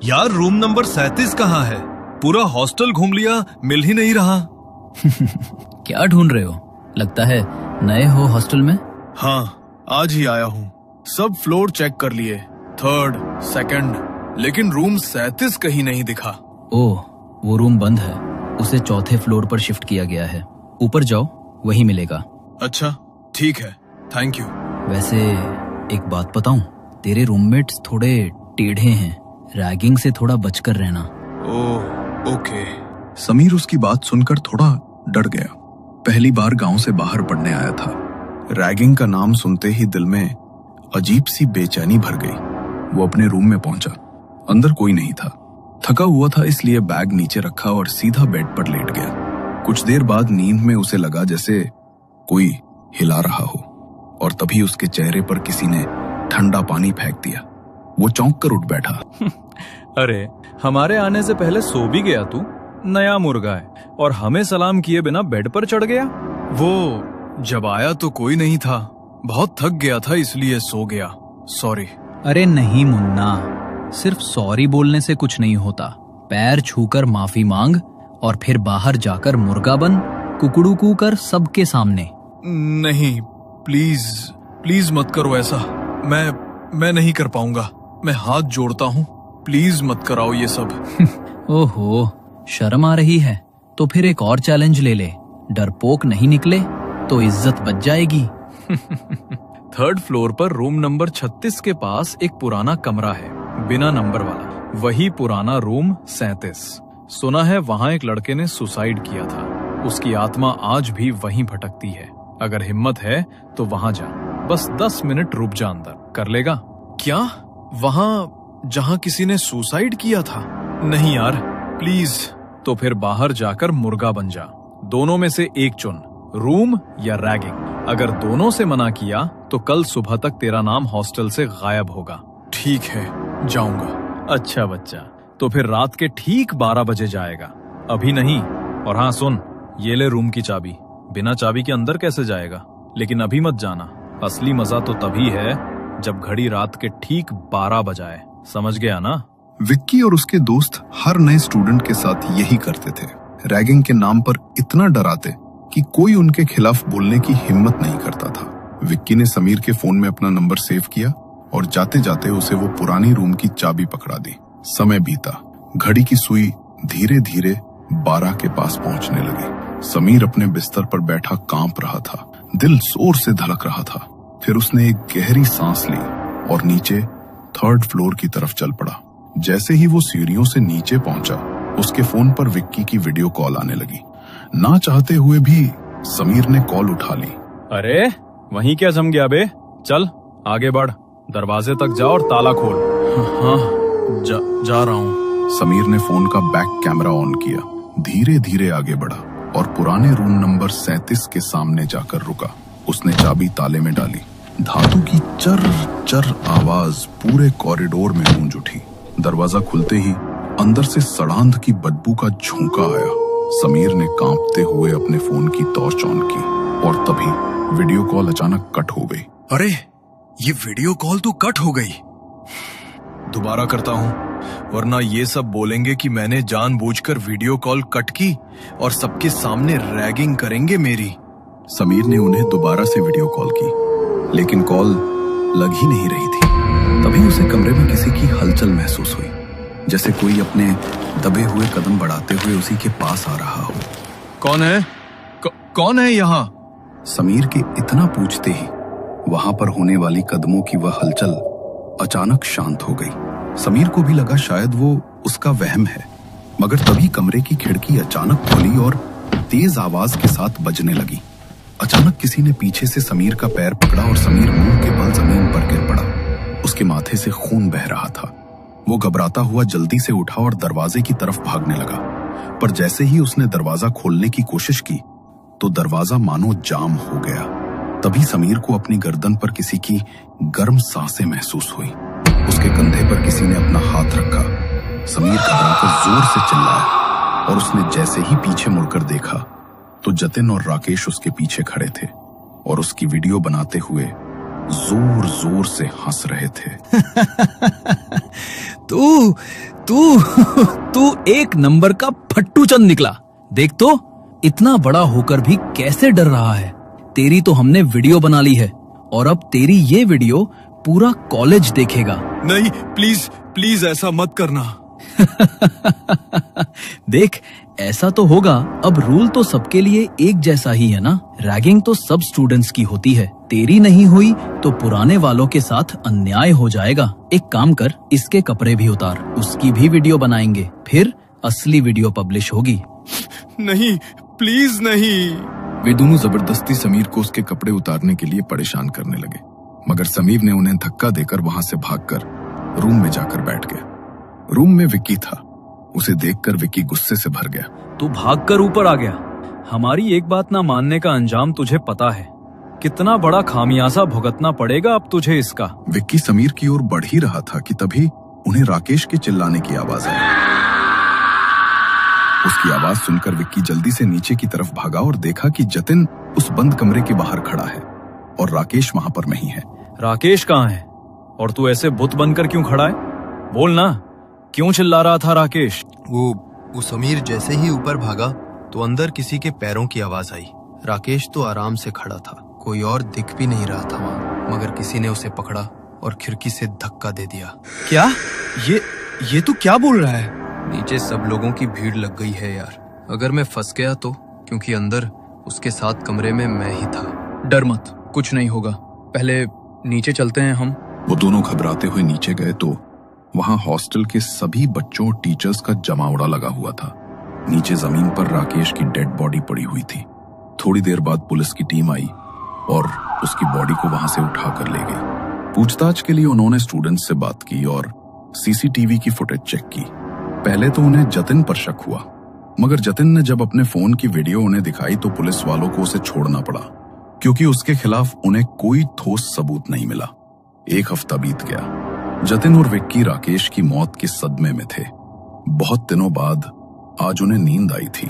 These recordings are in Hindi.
यार रूम नंबर 37 कहाँ है? पूरा हॉस्टल घूम लिया, मिल ही नहीं रहा। क्या ढूंढ रहे हो? लगता है नए हो हॉस्टल में। हाँ, आज ही आया हूँ। सब फ्लोर चेक कर लिए, 3rd, 2nd, लेकिन रूम 37 कहीं नहीं दिखा। ओह, वो रूम बंद है। उसे 4थे फ्लोर पर शिफ्ट किया गया है। ऊपर जाओ, वही मिलेगा। अच्छा, ठीक है, थैंक यू। वैसे एक बात बताऊं, तेरे रूममेट्स थोड़े टेढ़े हैं। रैगिंग से थोड़ा बचकर रहना। ओह, ओके। समीर उसकी बात सुनकर थोड़ा डर गया। पहली बार गांव से बाहर पढ़ने आया था। रैगिंग का नाम सुनते ही दिल में अजीब सी बेचैनी भर गई। वो अपने रूम में पहुंचा। अंदर कोई नहीं था। थका हुआ था, इसलिए बैग नीचे रखा और सीधा बेड पर लेट गया। कुछ देर बाद नींद में उसे लगा जैसे कोई हिला रहा हो, और तभी उसके चेहरे पर किसी ने ठंडा पानी फेंक दिया। वो चौंक कर उठ बैठा। अरे, हमारे आने से पहले सो भी गया तू? नया मुर्गा है और हमें सलाम किए बिना बेड पर चढ़ गया। वो जब आया तो कोई नहीं था। बहुत थक गया था इसलिए सो गया। सॉरी। अरे नहीं मुन्ना, सिर्फ सॉरी बोलने से कुछ नहीं होता। पैर छूकर माफी मांग और फिर बाहर जाकर मुर्गा बन, कुकड़ू कू कर सबके सामने। नहीं, प्लीज प्लीज मत करो ऐसा। मैं नहीं कर पाऊंगा। मैं हाथ जोड़ता हूँ, प्लीज मत कराओ ये सब। ओहो, शर्म आ रही है तो फिर एक और चैलेंज ले ले। डरपोक नहीं निकले तो इज्जत बच जाएगी। 3rd फ्लोर पर रूम नंबर 36 के पास एक पुराना कमरा है, बिना नंबर वाला। वही पुराना रूम 37। सुना है वहाँ एक लड़के ने सुसाइड किया था। उसकी आत्मा आज भी वहीं भटकती है। अगर हिम्मत है तो वहाँ जा। बस 10 मिनट रुक जा, अंदर कर लेगा? क्या? वहाँ जहाँ किसी ने सुसाइड किया था? नहीं यार, प्लीज। तो फिर बाहर जाकर मुर्गा बन जा। दोनों में से एक चुन, रूम या रैगिंग। अगर दोनों से मना किया तो कल सुबह तक तेरा नाम हॉस्टल से गायब होगा। ठीक है, जाऊंगा। अच्छा बच्चा, तो फिर रात के ठीक 12 बजे जाएगा, अभी नहीं। और हाँ सुन, ये ले रूम की चाबी। बिना चाबी के अंदर कैसे जाएगा? लेकिन अभी मत जाना। असली मजा तो तभी है जब घड़ी रात के ठीक 12 बजाए। समझ गया ना? विक्की और उसके दोस्त हर नए स्टूडेंट के साथ यही करते थे। रैगिंग के नाम पर इतना डराते कि कोई उनके खिलाफ बोलने की हिम्मत नहीं करता था। विक्की ने समीर के फोन में अपना नंबर सेव किया और जाते जाते उसे वो पुरानी रूम की चाबी पकड़ा दी। समय बीता। घड़ी की सुई धीरे धीरे 12 के पास पहुंचने लगी। समीर अपने बिस्तर पर बैठा कांप रहा था। दिल जोर से धड़क रहा था। फिर उसने एक गहरी सांस ली और नीचे 3rd फ्लोर की तरफ चल पड़ा। जैसे ही वो सीढ़ियों से नीचे पहुंचा, उसके फोन पर विक्की की वीडियो कॉल आने लगी। ना चाहते हुए भी समीर ने कॉल उठा ली। अरे वहीं क्या जम गया बे? चल आगे बढ़, दरवाजे तक जा और ताला खोल। हाँ, जा रहा हूँ। समीर ने फोन का बैक कैमरा ऑन किया, धीरे धीरे आगे बढ़ा और पुराने रूम नंबर 37 के सामने जाकर रुका। उसने चाबी ताले में डाली। धातु की चर चर आवाज पूरे कॉरिडोर में गूंज उठी। दरवाजा खुलते ही अंदर से सड़ांध की बदबू का झोंका आया। समीर ने कांपते हुए अपने फोन की टॉर्च ऑन की और तभी वीडियो कॉल अचानक कट हो गई। अरे, ये वीडियो कॉल तो कट हो गई। दोबारा करता हूँ, वरना ये सब बोलेंगे कि मैंने जानबूझकर वीडियो कॉल कट की और सबके सामने रैगिंग करेंगे मेरी। समीर ने उन्हें दोबारा से वीडियो कॉल की, लेकिन कॉल लग ही नहीं रही थी। तभी उसे कमरे में किसी की हलचल महसूस हुई, जैसे कोई अपने दबे हुए कदम बढ़ाते हुए उसी के पास आ रहा हो। कौन है? कौन है यहाँ? समीर के इतना पूछते ही वहां पर होने वाली कदमों की वह हलचल अचानक शांत हो गई। समीर को भी लगा शायद वो उसका वहम है, मगर तभी कमरे की खिड़की अचानक खुली और तेज आवाज के साथ बजने लगी। अचानक किसी ने पीछे से समीर का पैर पकड़ा और समीर मुंह के बल जमीन पर गिर पड़ा। उसके माथे से खून बह रहा था। वो घबराता हुआ जल्दी से उठा और दरवाजे की तरफ भागने लगा, पर जैसे ही उसने दरवाजा खोलने की कोशिश की तो दरवाजा मानो जाम हो गया। तभी समीर को अपनी गर्दन पर किसी की गर्म सांसें महसूस हुई। उसके कंधे पर किसी ने अपना हाथ रखा। समीर घबराकर जोर से चिल्लाया और उसने जैसे ही पीछे मुड़कर देखा तो जतिन और राकेश उसके पीछे खड़े थे और उसकी वीडियो बनाते हुए जोर जोर से हंस रहे थे। तू तू तू एक नंबर का फट्टू चंद निकला। देख तो इतना बड़ा होकर भी कैसे डर रहा है। तेरी तो हमने वीडियो बना ली है और अब तेरी ये वीडियो पूरा कॉलेज देखेगा। नहीं, प्लीज प्लीज ऐसा मत करना। देख, ऐसा तो होगा। अब रूल तो सबके लिए एक जैसा ही है ना। रैगिंग तो सब स्टूडेंट्स की होती है। तेरी नहीं हुई तो पुराने वालों के साथ अन्याय हो जाएगा। एक काम कर, इसके कपड़े भी उतार, उसकी भी वीडियो बनाएंगे, फिर असली वीडियो पब्लिश होगी। नहीं, प्लीज नहीं। वे दोनों जबरदस्ती समीर को उसके कपड़े उतारने के लिए परेशान करने लगे, मगर समीर ने उन्हें धक्का देकर वहां से भागकर रूम में जाकर बैठ गया। रूम में विक्की था। उसे देखकर विक्की गुस्से से भर गया। तू भागकर ऊपर आ गया। हमारी एक बात ना मानने का अंजाम तुझे पता है। कितना बड़ा खामियाजा भुगतना पड़ेगा अब तुझे इसका। विक्की समीर की ओर बढ़ ही रहा था कि तभी उन्हें राकेश के चिल्लाने की आवाज आई। उसकी आवाज सुनकर विक्की जल्दी से नीचे की तरफ भागा और देखा कि जतिन उस बंद कमरे के बाहर खड़ा है और राकेश वहां पर नहीं है। राकेश कहाँ है? और तू ऐसे बुत बनकर क्यों खड़ा है? बोल ना, क्यों चिल्ला रहा था राकेश? वो समीर जैसे ही ऊपर भागा तो अंदर किसी के पैरों की आवाज आई। राकेश तो आराम से खड़ा था, कोई और दिख भी नहीं रहा था वहाँ, मगर किसी ने उसे पकड़ा और खिड़की से धक्का दे दिया। क्या? ये तू क्या बोल रहा है? नीचे सब लोगों की भीड़ लग गई है यार। अगर मैं फंस गया तो, क्योंकि अंदर उसके साथ कमरे में मैं ही था। डर मत, कुछ नहीं होगा। पहले नीचे चलते हैं हम। वो दोनों घबराते हुए नीचे गए तो वहां हॉस्टल के सभी बच्चों और टीचर्स का जमावड़ा लगा हुआ था। नीचे जमीन पर राकेश की डेड बॉडी पड़ी हुई थी। थोड़ी देर बाद पुलिस की टीम आई और उसकी बॉडी को वहां से उठाकर ले गई। पूछताछ के लिए उन्होंने स्टूडेंट्स से बात की और सीसीटीवी की फुटेज चेक की। पहले तो उन्हें जतिन पर शक हुआ, मगर जतिन ने जब अपने फोन की वीडियो उन्हें दिखाई तो पुलिस वालों को उसे छोड़ना पड़ा, क्योंकि उसके खिलाफ उन्हें कोई ठोस सबूत नहीं मिला। एक हफ्ता बीत गया। जतिन और विक्की राकेश की मौत के सदमे में थे। बहुत दिनों बाद आज उन्हें नींद आई थी,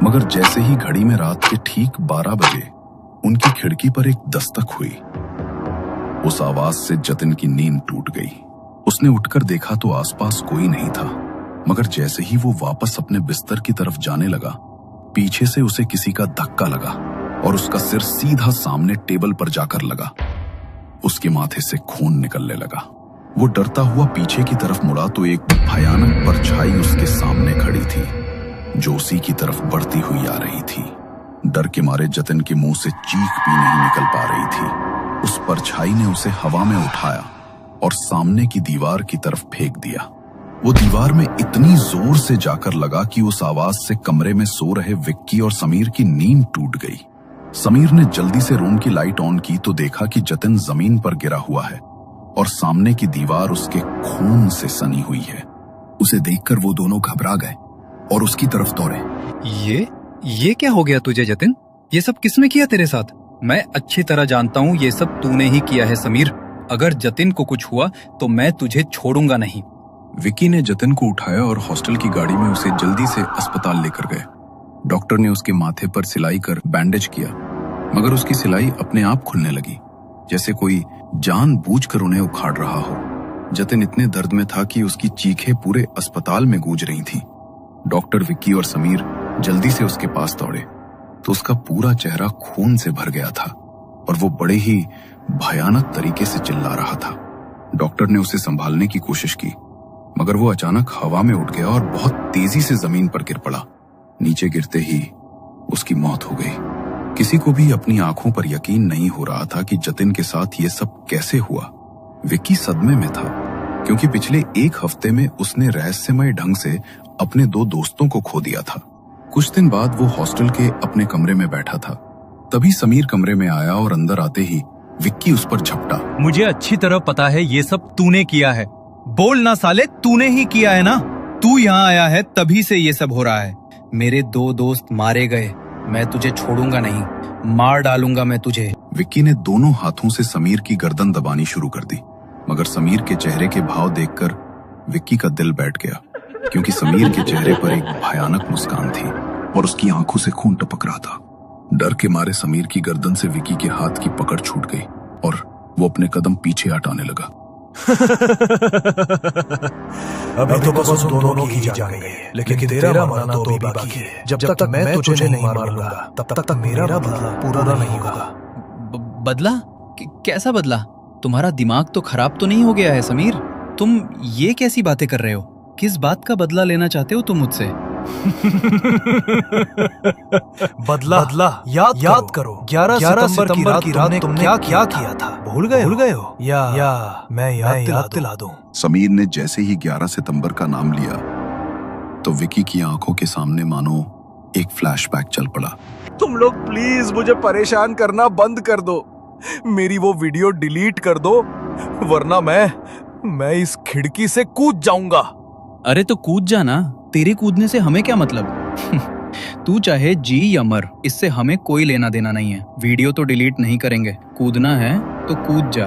मगर जैसे ही घड़ी में रात के ठीक 12 बजे उनकी खिड़की पर एक दस्तक हुई। उस आवाज से जतिन की नींद टूट गई। उसने उठकर देखा तो आसपास कोई नहीं था, मगर जैसे ही वो वापस अपने बिस्तर की तरफ जाने लगा, पीछे से उसे किसी का धक्का लगा और उसका सिर सीधा सामने टेबल पर जाकर लगा। उसके माथे से खून निकलने लगा। वो डरता हुआ पीछे की तरफ मुड़ा तो एक भयानक परछाई उसके सामने खड़ी थी, जो उसी की तरफ बढ़ती हुई आ रही थी। डर के मारे जतिन के मुंह से चीख भी नहीं निकल पा रही थी। उस परछाई ने उसे हवा में उठाया और सामने की दीवार की तरफ फेंक दिया। वो दीवार में इतनी जोर से जाकर लगा कि उस आवाज से कमरे में सो रहे विक्की और समीर की नींद टूट गई। समीर ने जल्दी से रूम की लाइट ऑन की तो देखा कि जतिन जमीन पर गिरा हुआ है और सामने की दीवार उसके खून से सनी हुई है। उसे देखकर वो दोनों घबरा गए और उसकी तरफ दौड़े। ये क्या हो गया तुझे जतिन? ये सब किसने किया तेरे साथ? मैं अच्छी तरह जानता हूँ ये सब तूने ही किया है समीर। अगर जतिन को कुछ हुआ तो मैं तुझे छोड़ूंगा नहीं। विक्की ने जतिन को उठाया और हॉस्टल की गाड़ी में उसे जल्दी से अस्पताल लेकर गए। डॉक्टर ने उसके माथे पर सिलाई कर बैंडेज किया, मगर उसकी सिलाई अपने आप खुलने लगी, जैसे कोई जानबूझकर उन्हें उखाड़ रहा हो। जतिन इतने दर्द में था कि उसकी चीखें पूरे अस्पताल में गूंज रही थीं। डॉक्टर, विक्की और समीर जल्दी से उसके पास दौड़े तो उसका पूरा चेहरा खून से भर गया था और वो बड़े ही भयानक तरीके से चिल्ला रहा था। डॉक्टर ने उसे संभालने की कोशिश की, मगर वो अचानक हवा में उठ गया और बहुत तेजी से जमीन पर गिर पड़ा। नीचे गिरते ही उसकी मौत हो गई। किसी को भी अपनी आंखों पर यकीन नहीं हो रहा था कि जतिन के साथ ये सब कैसे हुआ। विक्की सदमे में था, क्योंकि पिछले एक हफ्ते में उसने रहस्यमय ढंग से अपने 2 दोस्तों को खो दिया था। कुछ दिन बाद वो हॉस्टल के अपने कमरे में बैठा था। तभी समीर कमरे में आया और अंदर आते ही विक्की उस पर झपटा। मुझे अच्छी तरह पता है ये सब तूने किया है। बोल ना साले, तूने ही किया है ना? तू यहाँ आया है तभी से ये सब हो रहा है। मेरे 2 दोस्त मारे गए, मैं तुझे छोड़ूंगा नहीं, मार डालूंगा मैं तुझे। विक्की ने दोनों हाथों से समीर की गर्दन दबानी शुरू कर दी, मगर समीर के चेहरे के भाव देखकर विक्की का दिल बैठ गया, क्योंकि समीर के चेहरे पर एक भयानक मुस्कान थी और उसकी आंखों से खून टपक रहा था। डर के मारे समीर की गर्दन से विक्की के हाथ की पकड़ छूट गई और वो अपने कदम पीछे हटाने लगा। अभी तो बस उन दोनों की ही जान गई है, लेकिन तेरा मरना तो अभी बाकी है। जब तक मैं तुझे नहीं मार लूंगा तब तक मेरा बदला पूरा नहीं होगा। बदला? कैसा बदला? तुम्हारा दिमाग तो खराब तो नहीं हो गया है समीर? तुम ये कैसी बातें कर रहे हो? किस बात का बदला लेना चाहते हो तुम मुझसे? बदला याद करो 11 सितंबर की रात तुमने क्या किया था? भूल गए हो? या मैं याद दिला दूं? समीर ने जैसे ही 11 सितंबर का नाम लिया तो विकी की आंखों के सामने मानो एक फ्लैशबैक चल पड़ा। तुम लोग प्लीज मुझे परेशान करना बंद कर दो, मेरी वो वीडियो डिलीट कर दो, वरना मैं इस खिड़की से कूद जाऊंगा। अरे तो कूद जाना, तेरे कूदने से हमें क्या मतलब? तू चाहे जी या मर, इससे हमें कोई लेना देना नहीं है। वीडियो तो डिलीट नहीं करेंगे, कूदना है तो कूद जा।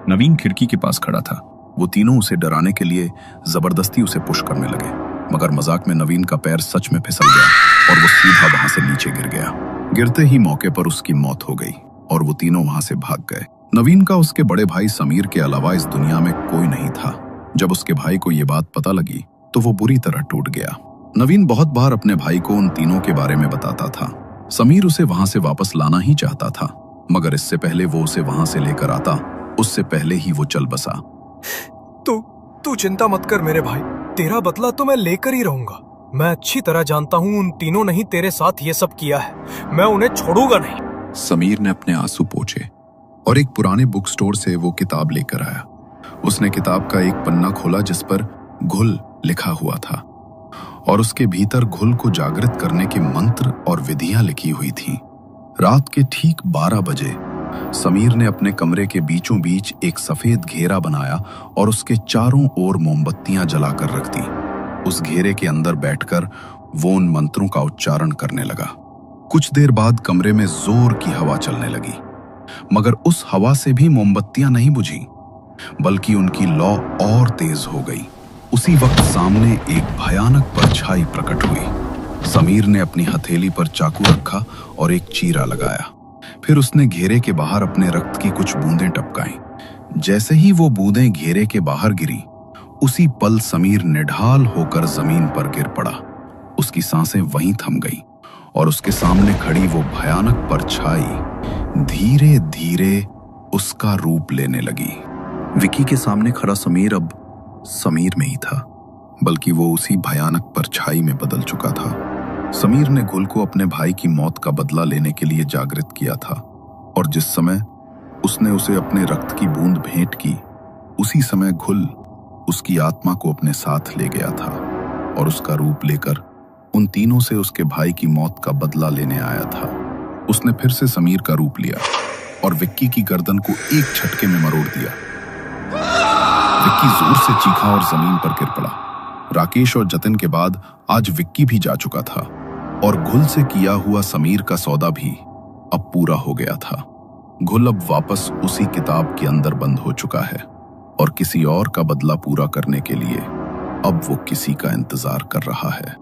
नवीन खिड़की के पास खड़ा था। वो तीनों उसे डराने के लिए जबरदस्ती उसे पुश करने लगे, मगर मजाक में नवीन का पैर सच में फिसल गया और वो सीधा वहां से नीचे गिर गया। गिरते ही मौके पर उसकी मौत हो गई और वो तीनों वहां से भाग गए। नवीन का उसके बड़े भाई समीर के अलावा इस दुनिया में कोई नहीं था। जब उसके भाई को ये बात पता लगी तो वो बुरी तरह टूट गया। नवीन बहुत बार अपने भाई को उन तीनों के बारे में बताता था। समीर उसे वहां से वापस लाना ही चाहता था, मगर इससे पहले वो उसे वहां से लेकर आता, उससे पहले ही वो चल बसा। तू चिंता मत कर मेरे भाई, तेरा बदला तो मैं लेकर ही रहूंगा। मैं अच्छी तरह जानता हूँ उन तीनों ने ही तेरे साथ ये सब किया है, मैं उन्हें छोड़ूंगा नहीं। समीर ने अपने आंसू पोंछे और एक पुराने बुक स्टोर से वो किताब लेकर आया। उसने किताब का एक पन्ना खोला जिस पर घुल लिखा हुआ था और उसके भीतर घुल को जागृत करने के मंत्र और विधियां लिखी हुई थीं। रात के ठीक 12 बजे समीर ने अपने कमरे के बीचों बीच एक सफेद घेरा बनाया और उसके चारों ओर मोमबत्तियां जलाकर रख दी। उस घेरे के अंदर बैठकर वो उन मंत्रों का उच्चारण करने लगा। कुछ देर बाद कमरे में जोर की हवा चलने लगी, मगर उस हवा से भी मोमबत्तियां नहीं बुझी, बल्कि उनकी लौ और तेज हो गई। उसी वक्त सामने एक भयानक परछाई प्रकट हुई। समीर ने अपनी हथेली पर चाकू रखा और एक चीरा लगाया। फिर उसने घेरे के बाहर अपने रक्त की कुछ बूंदें टपकाईं। जैसे ही वो बूंदें घेरे के बाहर गिरी, उसी पल समीर निढाल होकर जमीन पर गिर पड़ा। उसकी सांसें वहीं थम गईं और उसके सामने खड़ी वो भयानक परछाई धीरे धीरे उसका रूप लेने लगी। विकी के सामने खड़ा समीर अब समीर में ही था, बल्कि वो उसी भयानक परछाई में बदल चुका था। समीर ने घुल को अपने भाई की मौत का बदला लेने के लिए जागृत किया था और जिस समय उसने उसे अपने रक्त की बूंद भेंट की, उसी समय घुल उसकी आत्मा को अपने साथ ले गया था और उसका रूप लेकर उन तीनों से उसके भाई की मौत का बदला लेने आया था। उसने फिर से समीर का रूप लिया और विक्की की गर्दन को एक झटके में मरोड़ दिया। विक्की जोर से चीखा और जमीन पर गिर पड़ा। राकेश और जतिन के बाद आज विक्की भी जा चुका था और घुल से किया हुआ समीर का सौदा भी अब पूरा हो गया था। घुल अब वापस उसी किताब के अंदर बंद हो चुका है और किसी और का बदला पूरा करने के लिए अब वो किसी का इंतजार कर रहा है।